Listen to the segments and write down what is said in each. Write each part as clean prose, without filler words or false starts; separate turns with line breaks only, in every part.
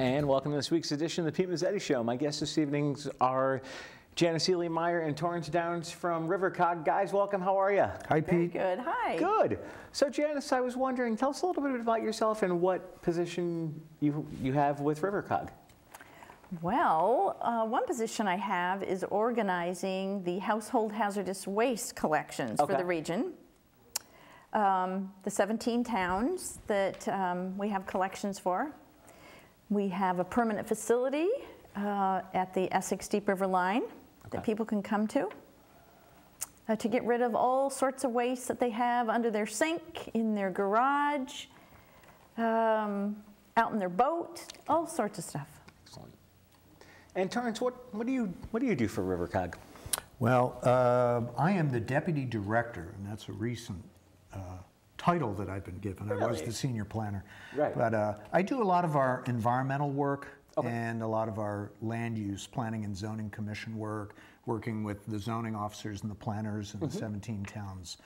And welcome to this week's edition of the Pete Mezzetti Show. My guests this evening are Janice Meyer and Torrance Downs from RiverCOG. Guys, welcome. How are you?
Hi, Pete.
Very good. Hi.
Good. So, Janice, I was wondering, tell us a little bit about yourself and what position you have with RiverCOG.
Well, one position I have is organizing the household hazardous waste collections for the region. The 17 towns that we have collections for. We have a permanent facility at the Essex Deep River line that people can come to get rid of all sorts of waste that they have under their sink, in their garage, out in their boat, all sorts of stuff.
Excellent. And Torrance, what do you do for RiverCOG?
Well, I am the deputy director, and that's a recent title that I've been given. Really? I was the senior planner. Right. But I do a lot of our environmental work and a lot of our land use planning and zoning commission work, working with the zoning officers and the planners in the 17 towns.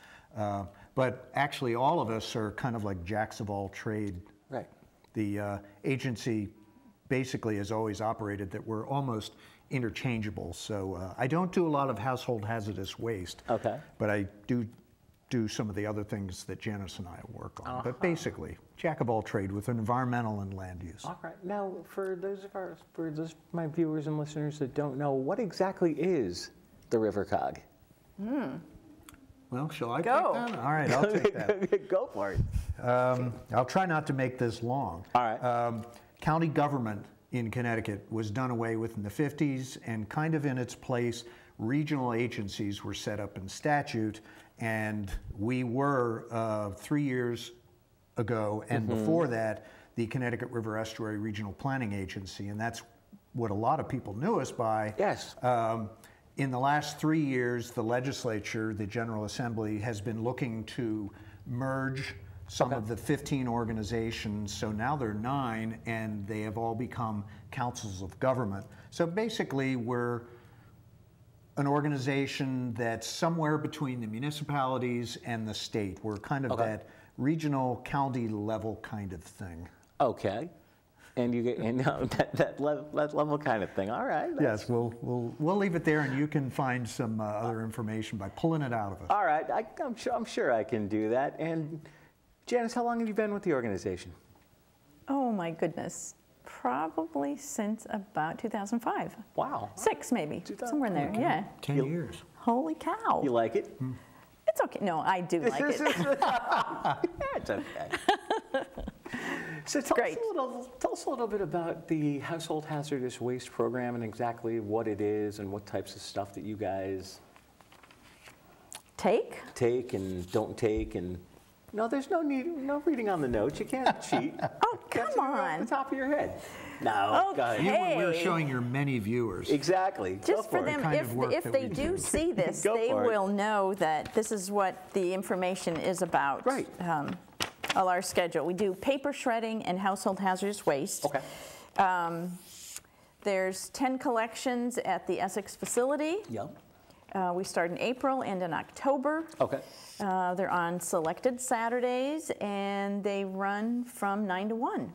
But actually all of us are kind of like jacks of all trade. Right. The agency basically has always operated that we're almost interchangeable. So I don't do a lot of household hazardous waste, but I do some of the other things that Janice and I work on. But basically, jack of all trade with environmental and land use. All right.
Now, for those of my viewers and listeners that don't know, what exactly is the RiverCOG?
Well, shall I take that? All right, I'll take that.
Go for it.
I'll try not to make this long.
All right.
County government in Connecticut was done away with in the 50s, and kind of in its place, regional agencies were set up in statute. And we were 3 years ago, and before that, the Connecticut River Estuary Regional Planning Agency, and that's what a lot of people knew us by.
Yes.
In the last 3 years, the legislature, the General Assembly, has been looking to merge some of the 15 organizations, so now there are 9, and they have all become councils of government. So basically, we're an organization that's somewhere between the municipalities and the state. We're kind of that regional county level kind of thing. Okay.
And you get that level kind of thing. All right.
Yes, we'll leave it there, and you can find some other information by pulling it out of us.
All right. I'm sure I can do that. And Janice, how long have you been with the organization?
Oh my goodness. Probably since about 2005.
Wow.
6 maybe, somewhere in there, yeah.
10 years.
Holy cow.
You like it?
It's okay. No, I do like it.
It's okay. So tell us a little bit about the Household Hazardous Waste Program and exactly what it is and what types of stuff that you guys
take
and don't take. And no, there's no reading on the notes. You can't cheat.
Oh, come on.
Off the top of your head. No.
Okay.
We're showing your many viewers.
Exactly.
Just for them, if they do see this, they will know that this is what the information is about. Right. All our schedule. We do paper shredding and household hazardous waste. Okay. There's 10 collections at the Essex facility. Yep. We start in April and in October. Okay. They're on selected Saturdays, and they run from 9 to 1.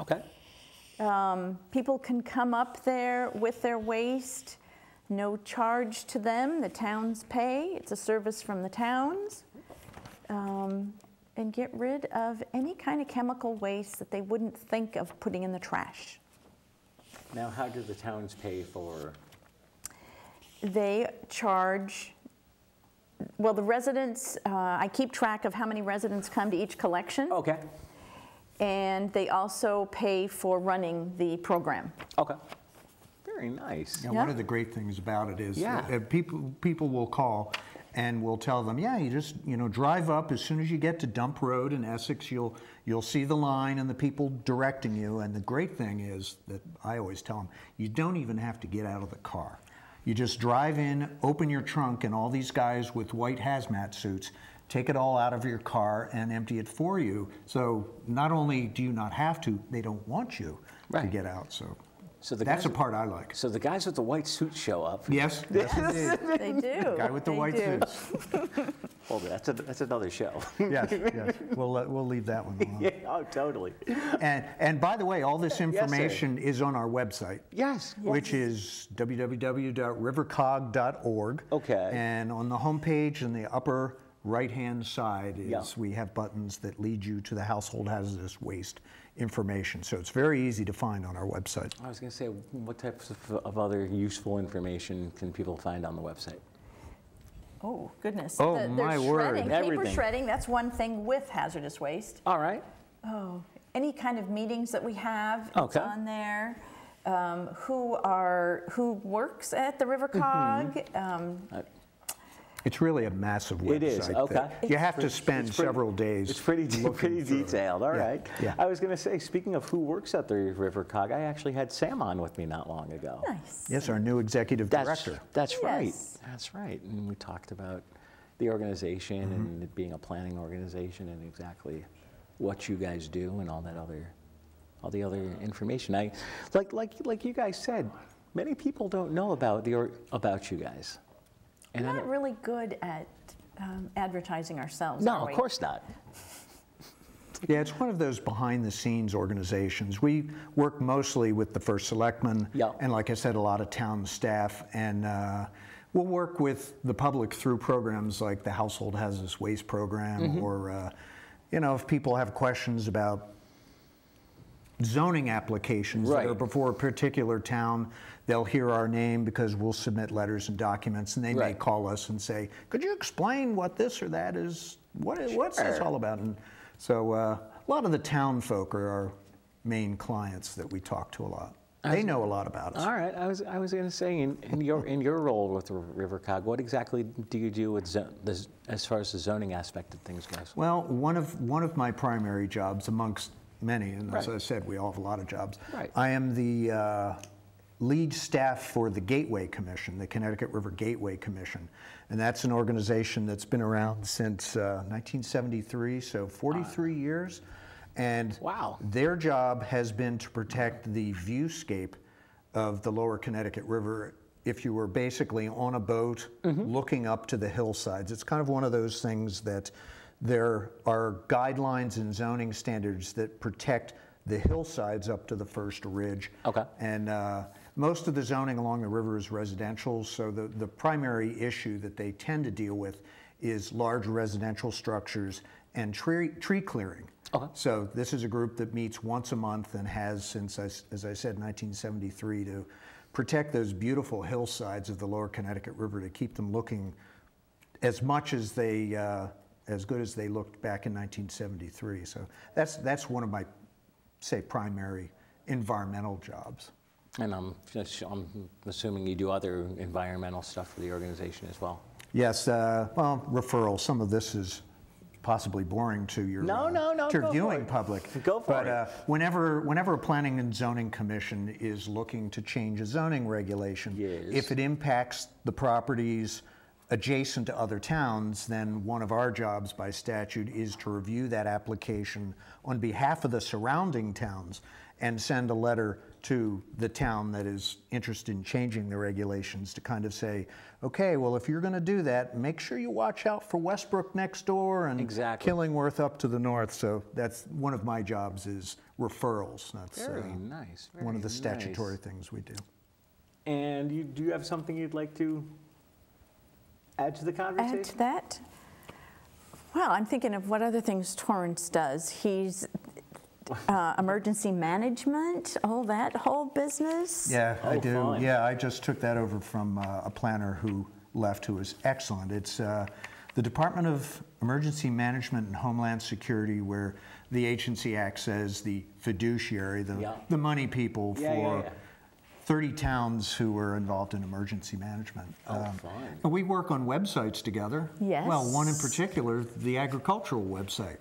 Okay. People can come up there with their waste, no charge to them. The towns pay. It's a service from the towns. And get rid of any kind of chemical waste that they wouldn't think of putting in the trash.
Now, how do the towns pay for?
They charge, well, the residents, I keep track of how many residents come to each collection. Okay. And they also pay for running the program.
Okay. Very nice.
Yeah, one of the great things about it is people will call and we'll tell them, yeah, you just drive up as soon as you get to Dump Road in Essex. You'll see the line and the people directing you. And the great thing is that I always tell them, you don't even have to get out of the car. You just drive in, open your trunk, and all these guys with white hazmat suits take it all out of your car and empty it for you. So not only do you not have to, they don't want you to get out.
So
that's a part I like.
So the guys with the white suits show up.
Yes, yes indeed.
They do.
The guy with the white suits.
Hold it, that's another show.
Yes, yes. We'll leave that one alone.
Yeah, oh, totally.
And by the way, all this information is on our website.
Yes.
Which is www.rivercog.org.
Okay.
And on the homepage in the upper right-hand side we have buttons that lead you to the household hazardous waste information. So it's very easy to find on our website.
I was going to say, what types of other useful information can people find on the website?
Oh, goodness.
Oh, my word.
Paper
Everything.
shredding, that's one thing with hazardous waste.
All right.
Oh, any kind of meetings that we have, it's
Okay.
on there. Who works at the RiverCOG.
It's really a massive website.
It is, okay.
You have to spend several days.
It's pretty detailed, all right.
Yeah.
I was going to say, speaking of who works at the RiverCOG, I actually had Sam on with me not long ago.
Nice.
Yes, our new executive director.
That's right.
Yes.
That's right. And we talked about the organization and it being a planning organization and exactly what you guys do and all the other information. Like you guys said, many people don't know about you guys.
We're not really good at advertising ourselves,
No,
are we?
of course not.
Yeah, it's one of those behind-the-scenes organizations. We work mostly with the First Selectman, and like I said, a lot of town staff, and we'll work with the public through programs like the Household Hazardous Waste Program, or if people have questions about zoning applications that are before a particular town, they'll hear our name because we'll submit letters and documents, and they may call us and say, could you explain what this or that is, what's this all about? And so a lot of the town folk are our main clients that we talk to a lot. They know a lot about us.
All right, I was going to say, in your role with the RiverCOG, what exactly do you do with as far as the zoning aspect of things goes?
Well, one of my primary jobs amongst many, and as I said, we all have a lot of jobs. I am the lead staff for the Gateway Commission, the Connecticut River Gateway Commission. And that's an organization that's been around since 1973, so 43 years. And their job has been to protect the viewscape of the lower Connecticut River if you were basically on a boat looking up to the hillsides. It's kind of one of those things that there are guidelines and zoning standards that protect the hillsides up to the first ridge. And most of the zoning along the river is residential, so the primary issue that they tend to deal with is large residential structures and tree clearing. So this is a group that meets once a month and has since, as I said, 1973 to protect those beautiful hillsides of the lower Connecticut River, to keep them looking as much as they as good as they looked back in 1973. So that's one of my, say, primary environmental jobs.
And I'm assuming you do other environmental stuff for the organization as well.
Yes, well, referral. Some of this is possibly boring to your, to your viewing public.
Go for it.
But whenever a planning and zoning commission is looking to change a zoning regulation, if it impacts the properties adjacent to other towns, then one of our jobs by statute is to review that application on behalf of the surrounding towns and send a letter to the town that is interested in changing the regulations to kind of say, okay, well, if you're going to do that, make sure you watch out for Westbrook next door and Killingworth up to the north. So that's one of my jobs, is referrals. That's
very nice. Very
one of the statutory things we do.
And do you have something you'd like to add to the conversation?
Add to that? Well, I'm thinking of what other things Torrance does. He's emergency management, all that whole business.
Yeah, I do. Fun. Yeah, I just took that over from a planner who left, who was excellent. It's the Department of Emergency Management and Homeland Security, where the agency acts as the fiduciary, the money people for 30 towns who are involved in emergency management.
Fun.
And we work on websites together.
Yes.
Well, one in particular, the agricultural website.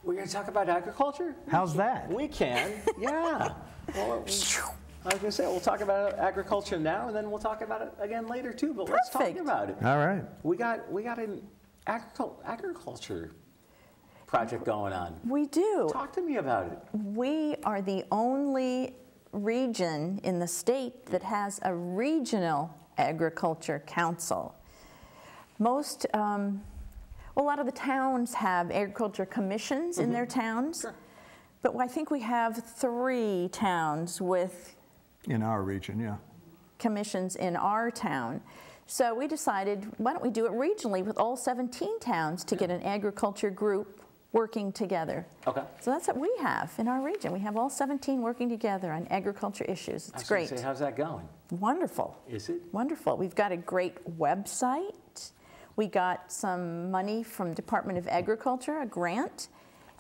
We're going to talk about agriculture?
How's that?
We can, yeah. Well, I was going to say, we'll talk about agriculture now, and then we'll talk about it again later too, but let's talk about it.
All right.
We got an agriculture project going on.
We do.
Talk to me about it.
We are the only region in the state that has a regional agriculture council. Most, a lot of the towns have agriculture commissions in their towns, sure. But I think we have 3 towns with
in our region, yeah,
commissions in our town. So we decided, why don't we do it regionally with all 17 towns to get an agriculture group working together. Okay. So that's what we have in our region. We have all 17 working together on agriculture issues. It's great.
Say, how's that going?
Wonderful.
Is it?
Wonderful. We've got a great website. We got some money from Department of Agriculture, a grant,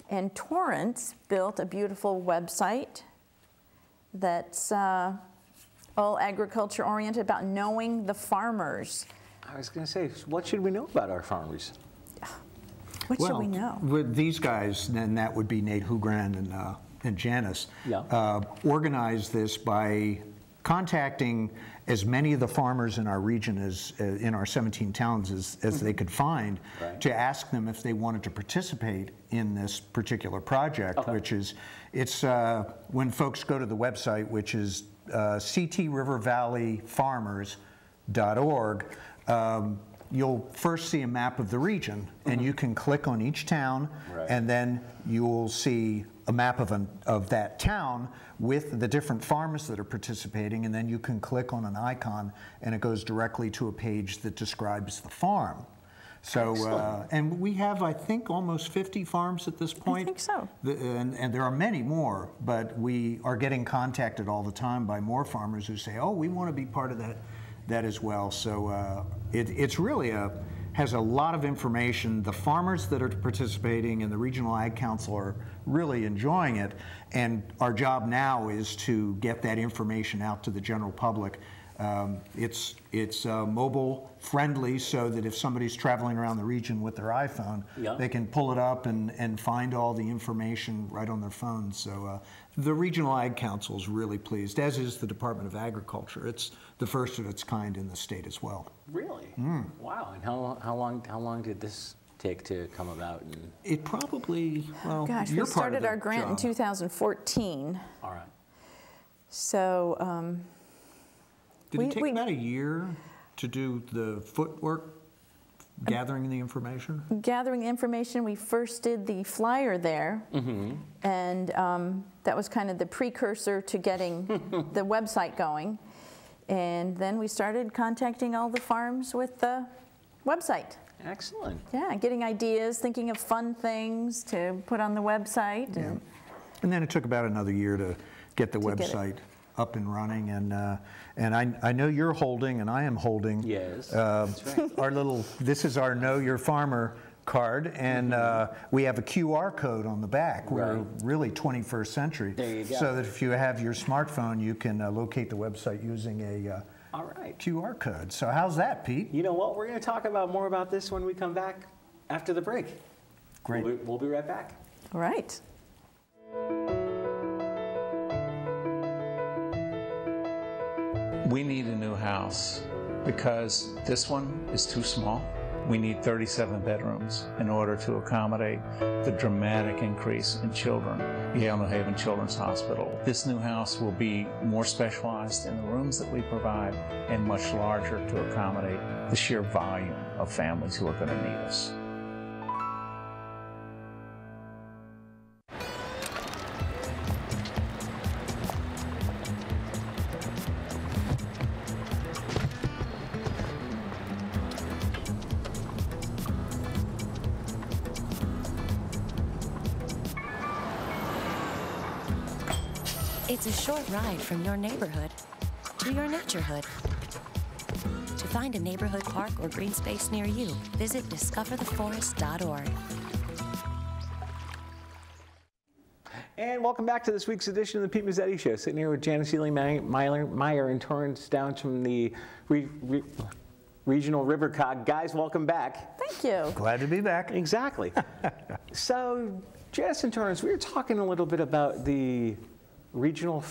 and Torrance built a beautiful website that's all agriculture oriented, about knowing the farmers.
I was going to say, what should we know about our farmers?
What should we know?
With these guys, and that would be Nate Hugran and Janice, organized this by contacting as many of the farmers in our region as in our 17 towns as they could find, to ask them if they wanted to participate in this particular project, which is, it's when folks go to the website, which is ctrivervalleyfarmers.org, you'll first see a map of the region, and you can click on each town, and then you'll see a map of that town with the different farmers that are participating, and then you can click on an icon, and it goes directly to a page that describes the farm. So, and we have, I think, almost 50 farms at this point.
I think so.
And there are many more, but we are getting contacted all the time by more farmers who say, oh, we want to be part of that as well. So it's really has a lot of information. The farmers that are participating in the Regional Ag Council are really enjoying it, and our job now is to get that information out to the general public. It's mobile friendly, so that if somebody's traveling around the region with their iPhone, they can pull it up and find all the information right on their phone. So the Regional Ag Council is really pleased, as is the Department of Agriculture. It's the first of its kind in the state as well.
Really? Wow. And how long did this take to come about? And
it probably, well,
gosh, we started our grant in 2014.
All right.
So
did it take about a year to do the footwork, gathering the information?
Gathering the information, we first did the flyer there, and that was kind of the precursor to getting the website going. And then we started contacting all the farms with the website.
Excellent.
Yeah, getting ideas, thinking of fun things to put on the website.
Yeah. And then it took about another year to get the website up and running, and I know you're holding, and I am holding.
Yes, that's right.
Our little, this is our Know Your Farmer card, and we have a QR code on the back. We're really 21st century.
There you go.
So that if you have your smartphone, you can locate the website using a QR code. So how's that, Pete?
You know what? We're going to talk about more about this when we come back after the break.
Great.
We'll be right back.
All right.
We need a new house because this one is too small. We need 37 bedrooms in order to accommodate the dramatic increase in children. Yale New Haven Children's Hospital. This new house will be more specialized in the rooms that we provide and much larger to accommodate the sheer volume of families who are going to need us.
It's a short ride from your neighborhood to your naturehood. To find a neighborhood park or green space near you, visit discovertheforest.org.
And welcome back to this week's edition of the Pete Mezzetti Show. Sitting here with Janice Meyer and Torrance down from the Regional RiverCOG. Guys, welcome back.
Thank you.
Glad to be back.
Exactly. So, Janice and Torrance, we were talking a little bit about the regional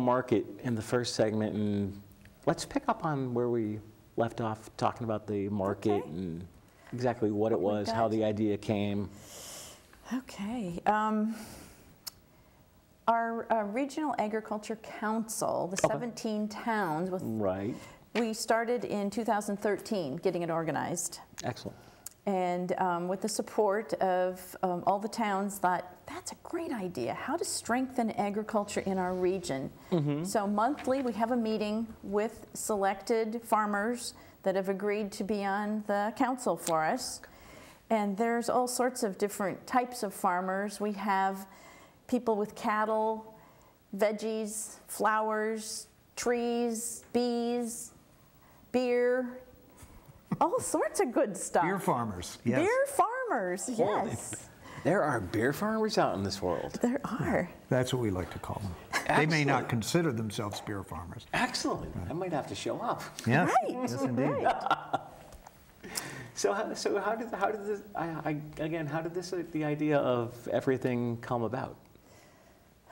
market in the first segment, and let's pick up on where we left off talking about the market and exactly what it was, how the idea came.
Okay. Our Regional Agriculture Council, the 17 towns, we started in 2013 getting it organized.
Excellent.
And with the support of all the towns, thought, that's a great idea, how to strengthen agriculture in our region. So monthly we have a meeting with selected farmers that have agreed to be on the council for us. And there's all sorts of different types of farmers. We have people with cattle, veggies, flowers, trees, bees, beer, all sorts of good stuff.
Beer farmers, yes.
Beer farmers, yes.
There are beer farmers out in this world.
There are.
That's what we like to call them. Excellent. They may not consider themselves beer farmers.
Excellent. I might have to show up.
Yes,
right.
Yes, indeed.
Right.
So how did the idea of everything come about?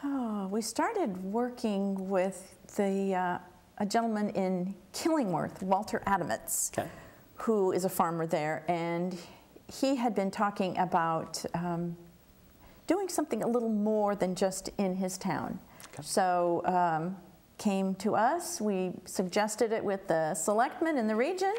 Oh, we started working with a gentleman in Killingworth, Walter Adamitz, who is a farmer there, and he had been talking about doing something a little more than just in his town. So came to us, we suggested it with the selectmen in the region,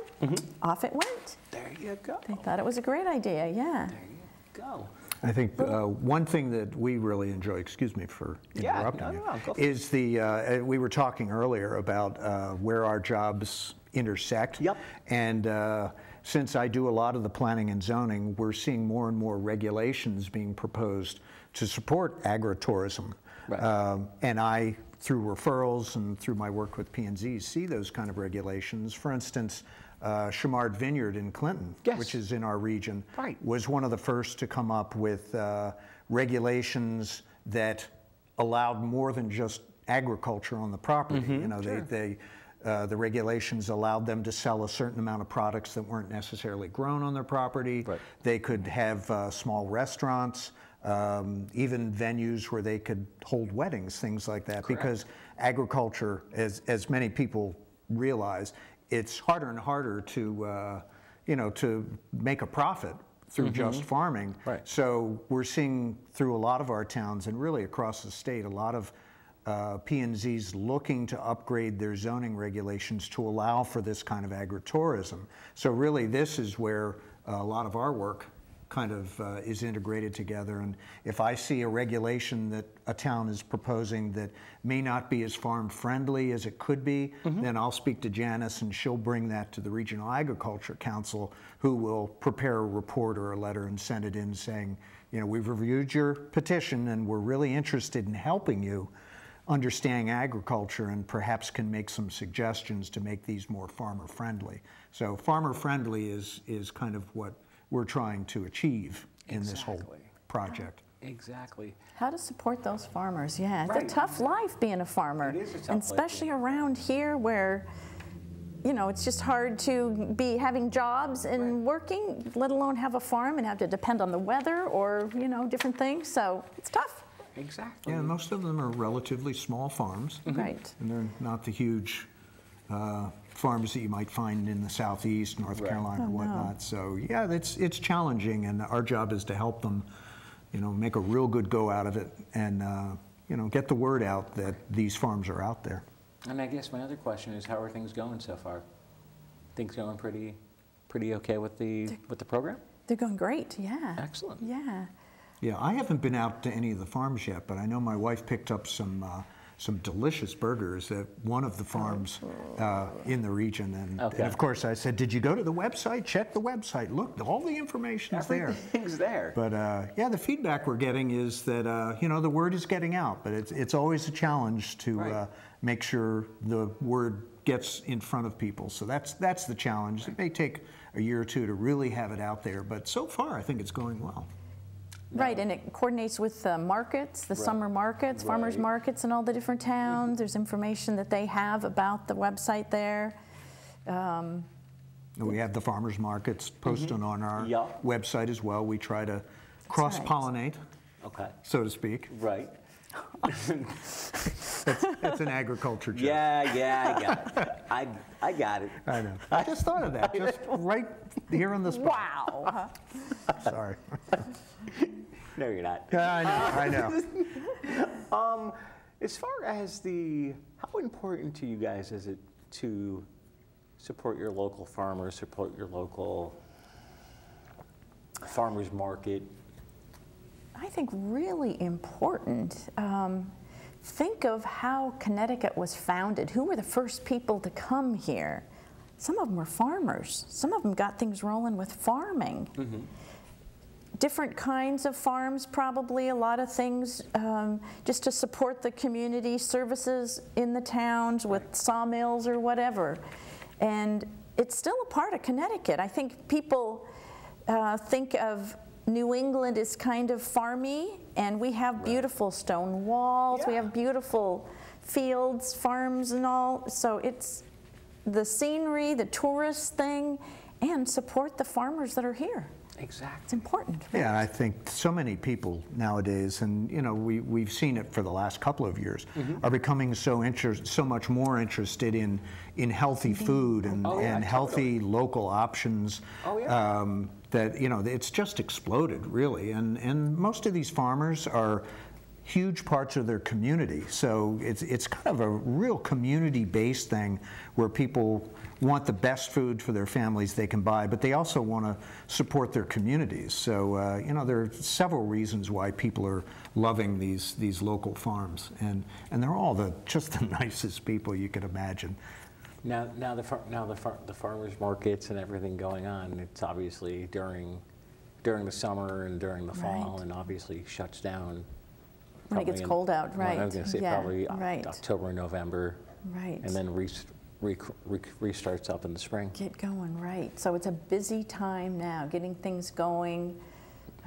off it went.
There you go.
They thought it was a great idea, yeah.
There you go.
I think one thing that we really enjoy, excuse me for interrupting you, is we were talking earlier about where our jobs intersect.
Yep.
And since I do a lot of the planning and zoning, we're seeing more and more regulations being proposed to support agritourism. Right. And I, through referrals and through my work with P&Z, see those kind of regulations. For instance, Chamard Vineyard in Clinton, which is in our region, was one of the first to come up with regulations that allowed more than just agriculture on the property. You know, the regulations allowed them to sell a certain amount of products that weren't necessarily grown on their property. They could have small restaurants, even venues where they could hold weddings, things like that. Because agriculture, as many people realize, it's harder and harder to, to make a profit through just farming. So we're seeing through a lot of our towns and really across the state, a lot of P&Zs looking to upgrade their zoning regulations to allow for this kind of agritourism. So really this is where a lot of our work kind of is integrated together. And if I see a regulation that a town is proposing that may not be as farm friendly as it could be, then I'll speak to Janice and she'll bring that to the Regional Agriculture Council, who will prepare a report or a letter and send it in saying, we've reviewed your petition and we're really interested in helping you understand agriculture and perhaps can make some suggestions to make these more farmer friendly. So farmer friendly is kind of what we're trying to achieve in this whole project.
Exactly.
How to support those farmers, It's a tough life being a farmer.
It is a tough
and especially around here where, it's just hard to be having jobs and working, let alone have a farm and have to depend on the weather or, different things. So it's tough.
Exactly.
Yeah, most of them are relatively small farms.
Right.
And they're not the huge farms that you might find in the southeast, North Carolina, or whatnot. So yeah, it's challenging, and our job is to help them, make a real good go out of it, and get the word out that these farms are out there.
And I guess my other question is, how are things going so far? Things going pretty okay with the program?
They're going great. Yeah.
Excellent.
Yeah.
Yeah, I haven't been out to any of the farms yet, but I know my wife picked up some delicious burgers at one of the farms in the region. And of course I said, did you go to the website? Check the website. Look, all the information's there.
Everything's there.
But yeah, the feedback we're getting is that, the word is getting out, but it's always a challenge to make sure the word gets in front of people. So that's the challenge. It may take a year or two to really have it out there, but so far I think it's going well.
Right, and it coordinates with the markets, the summer markets, farmers markets in all the different towns. There's information that they have about the website there.
We have the farmers markets posted on our website as well. We try to cross-pollinate, so to speak.
Right.
That's an agriculture joke.
Yeah, I got it.
I know. I just thought of that, just right here on the spot.
Wow.
Sorry.
No, you're not.
I know.
As far as how important to you guys is it to support your local farmers, support your local farmers market?
I think really important. Think of how Connecticut was founded. Who were the first people to come here? Some of them were farmers. Some of them got things rolling with farming. Mm-hmm. Different kinds of farms, probably a lot of things just to support the community services in the towns with sawmills or whatever. And it's still a part of Connecticut. I think people think of New England as kind of farmy, and we have beautiful stone walls, we have beautiful fields, farms and all. So it's the scenery, the tourist thing, and support the farmers that are here.
Exactly.
It's important. Right?
Yeah, I think so many people nowadays, and you know, we've seen it for the last couple of years, are becoming so much more interested in healthy food and healthy local options. That, you know, it's just exploded, really. And most of these farmers are huge parts of their community. So it's kind of a real community-based thing where people want the best food for their families they can buy, but they also want to support their communities. So, you know, there are several reasons why people are loving these local farms. And they're all just the nicest people you could imagine.
Now the farmers markets and everything going on, it's obviously during the summer and during the fall, and obviously shuts down
when it gets cold out, right?
I was going to say probably October, November, and then restarts up in the spring.
Get going, right? So it's a busy time now, getting things going.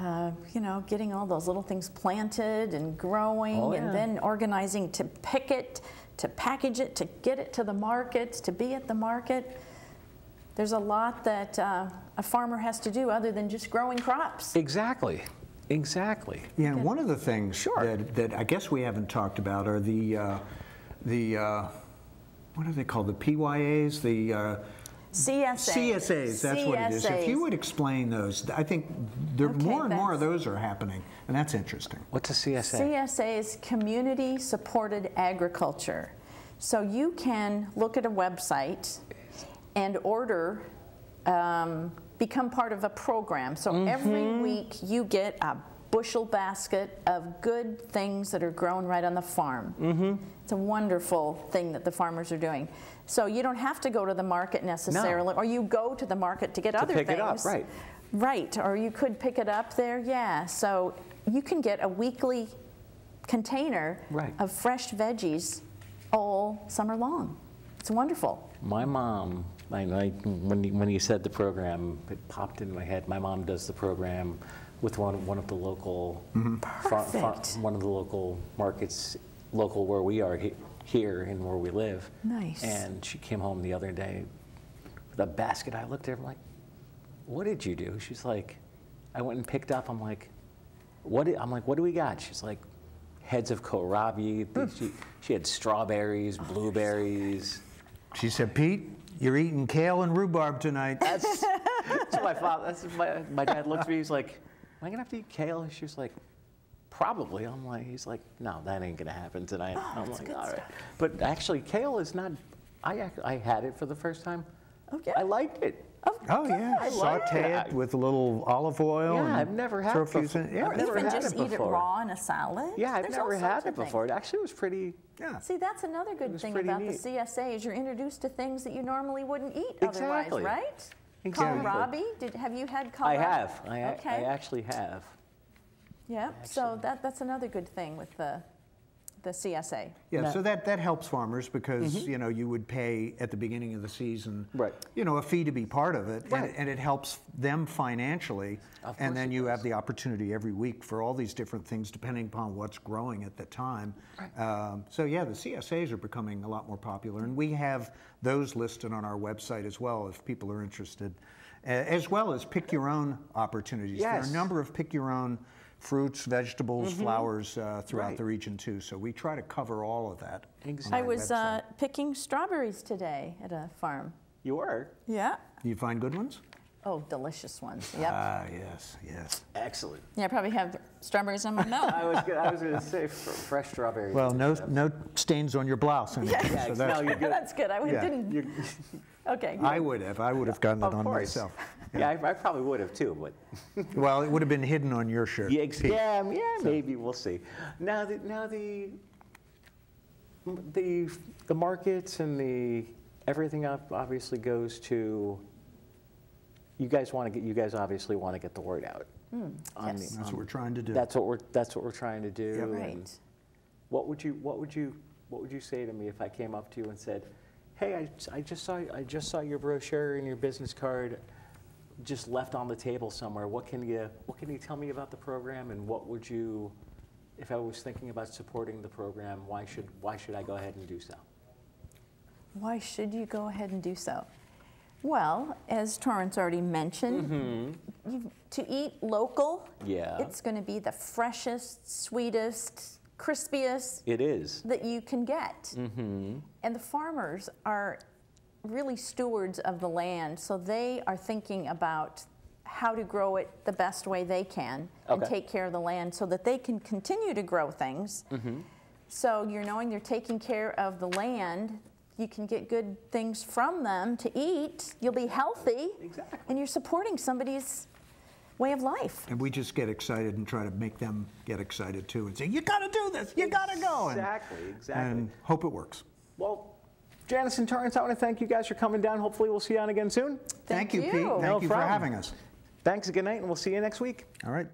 You know, getting all those little things planted and growing, and then organizing to pick it, to package it, to get it to the markets, to be at the market. There's a lot that a farmer has to do other than just growing crops.
Exactly. Exactly.
Yeah, and one of the things that I guess we haven't talked about are the what are they called? The PYAs, the CSAs, that's what it is. If you would explain those, I think more and more of those are happening, and that's interesting.
What's a CSA?
CSA is Community Supported Agriculture. So you can look at a website and order, become part of a program. So every week you get a bushel basket of good things that are grown right on the farm. It's a wonderful thing that the farmers are doing. So you don't have to go to the market necessarily, or you go to the market to get other things. To pick it up,
right.
Right, or you could pick it up there, so you can get a weekly container of fresh veggies all summer long. It's wonderful.
My mom, when you said the program, it popped into my head. My mom does the program with one of the local one of the local markets, local where we are here and where we live.
Nice.
And she came home the other day with a basket. I looked at her, I'm like, "What did you do?" She's like, "I went and picked up." I'm like, "What do we got?" She's like, heads of kohlrabi. She had strawberries, blueberries.
She said, "Pete, you're eating kale and rhubarb tonight."
That's my father. That's my dad looks at me. He's like, "Am I gonna have to eat kale?" And she's like, "Probably." He's like, "No, that ain't gonna happen tonight." I'm like, "All right." But actually, kale is not. I had it for the first time.
Okay.
I liked it.
Oh yeah, saute it with a little olive oil.
Yeah, I've never had it before.
Yeah, even just eat it raw in a salad.
Yeah, I've never had it before. It actually was pretty.
Yeah.
See, that's another good thing about the CSA is you're introduced to things that you normally wouldn't eat otherwise, right?
Exactly.
Kohlrabi, have you had kohlrabi?
I have. I actually have.
Yeah. So that's another good thing with the CSA.
Yeah, so that helps farmers because you know you would pay at the beginning of the season, you know, a fee to be part of it, and it helps them financially. And then you have the opportunity every week for all these different things depending upon what's growing at the time. So yeah, the CSAs are becoming a lot more popular, and we have those listed on our website as well if people are interested, as well as pick your own opportunities. There are a number of pick your own fruits, vegetables, flowers throughout the region too. So we try to cover all of that.
Exactly. I was picking strawberries today at a farm.
You were?
Yeah.
You find good ones?
Oh, delicious ones. Yep.
Yes.
Excellent.
Yeah, I probably have strawberries on my milk.
I was going to say fresh strawberries.
Well, no stains on your blouse. Anyway,
Yeah.
so that's
No,
good.
That's good. I didn't. Okay. Good.
I would have gotten it
Of
on
course.
myself.
Yeah, I probably would have too, but
Well, it would have been hidden on your shirt.
yeah,
Pete.
maybe we'll see. Now the markets and everything obviously goes to. You guys obviously want to get the word out.
Yes.
That's what we're trying to do.
That's what we're trying to do.
Yep.
Right.
And what would you say to me if I came up to you and said, "Hey, I just saw your brochure and your business card just left on the table somewhere. What can you tell me about the program, and what would you, if I was thinking about supporting the program, why should I go ahead and do so?"
Why should you go ahead and do so? Well, as Torrance already mentioned, to eat local, it's going to be the freshest, sweetest, crispiest
It is.
that you can get. And the farmers are really stewards of the land, so they are thinking about how to grow it the best way they can and take care of the land so that they can continue to grow things. So you're knowing they're taking care of the land, you can get good things from them to eat, you'll be healthy, and you're supporting somebody's way of life.
And we just get excited and try to make them get excited too and say, you got to do this, you got to go.
Exactly.
And hope it works.
Well, Janice and Torrance, I want to thank you guys for coming down. Hopefully we'll see you on again soon.
Thank you, Pete.
you.
Thank you for having us.
Thanks, good night, and we'll see you next week.
All right.